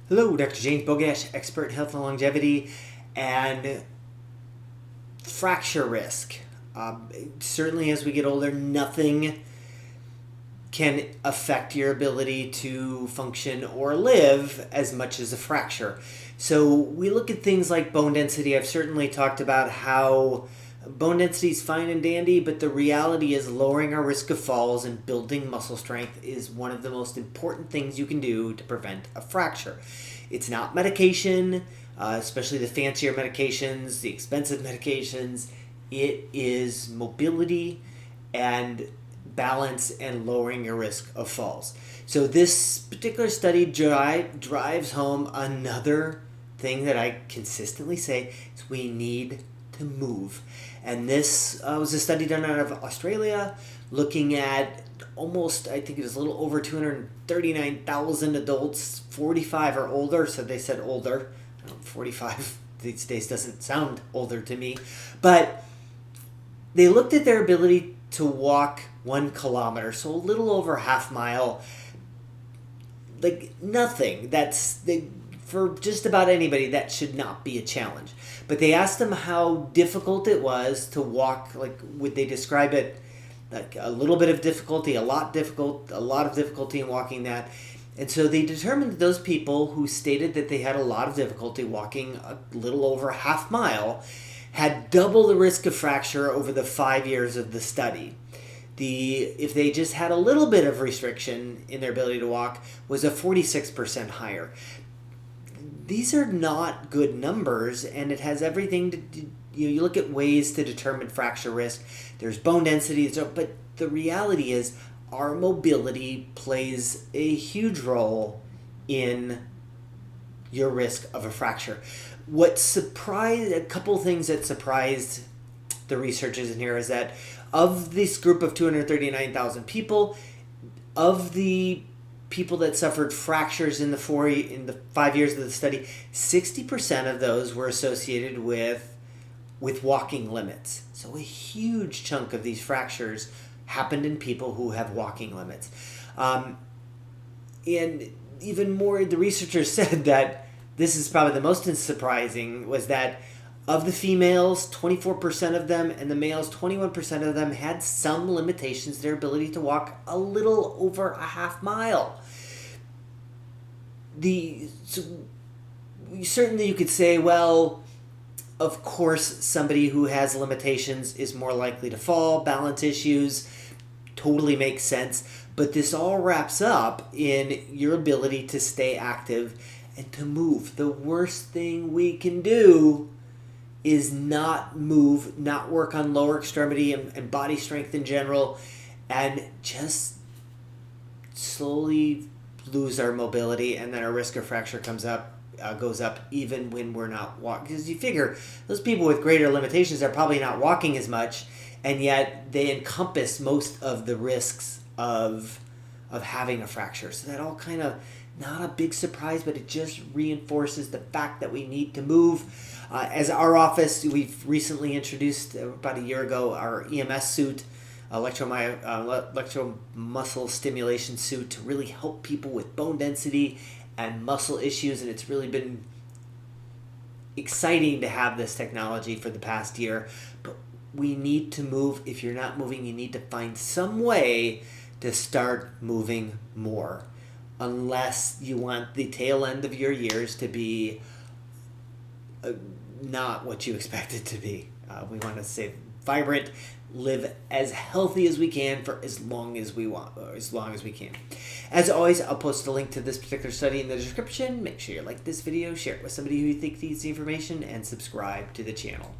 Hello, Dr. James Bogash, expert in health and longevity and fracture risk. Certainly as we get older, nothing can affect your ability to function or live as much as a fracture. So we look at things like bone density. I've certainly talked about how bone density is fine and dandy, but the reality is lowering our risk of falls and building muscle strength is one of the most important things you can do to prevent a fracture. It's not medication, especially the fancier medications, the expensive medications. It is mobility and balance and lowering your risk of falls. So this particular study drives home another thing that I consistently say is we need to move. And this was a study done out of Australia looking at almost, I think it was a little over 239,000 adults, 45 or older. So they said older. 45 these days doesn't sound older to me. But they looked at their ability to walk 1 kilometer, so a little over half mile. Like nothing. For just about anybody, that should not be a challenge. But they asked them how difficult it was to walk. Like, would they describe it like a little bit of difficulty, a lot of difficulty in walking that? And so they determined that those people who stated that they had a lot of difficulty walking a little over half mile had double the risk of fracture over the 5 years of the study. If they just had a little bit of restriction in their ability to walk, was a 46% higher. These are not good numbers, and it has everything to do. You look at ways to determine fracture risk. There's bone density, but the reality is our mobility plays a huge role in your risk of a fracture. A couple things that surprised the researchers in here is that of this group of 239,000 people, of the people that suffered fractures in the 5 years of the study, 60% of those were associated with walking limits. So a huge chunk of these fractures happened in people who have walking limits. And even more, the researchers said that this is probably the most surprising, was that of the females, 24% of them, and the males, 21% of them had some limitations to their ability to walk a little over a half mile. Certainly you could say, well, of course, somebody who has limitations is more likely to fall. Balance issues totally makes sense. But this all wraps up in your ability to stay active and to move. The worst thing we can do is not move, not work on lower extremity and body strength in general, and just slowly lose our mobility, and then our risk of fracture goes up even when we're not walking. Because you figure those people with greater limitations are probably not walking as much, and yet they encompass most of the risks of having a fracture. So that all kind of not a big surprise, but it just reinforces the fact that we need to move. As our office, we've recently introduced about a year ago our EMS suit, electromuscle stimulation suit, to really help people with bone density and muscle issues, and it's really been exciting to have this technology for the past year. But we need to move. If you're not moving, you need to find some way to start moving more, unless you want the tail end of your years to be not what you expect it to be. We want to stay vibrant, live as healthy as we can for as long as we want, or as long as we can. As always, I'll post a link to this particular study in the description. Make sure you like this video, share it with somebody who you think needs the information, and subscribe to the channel.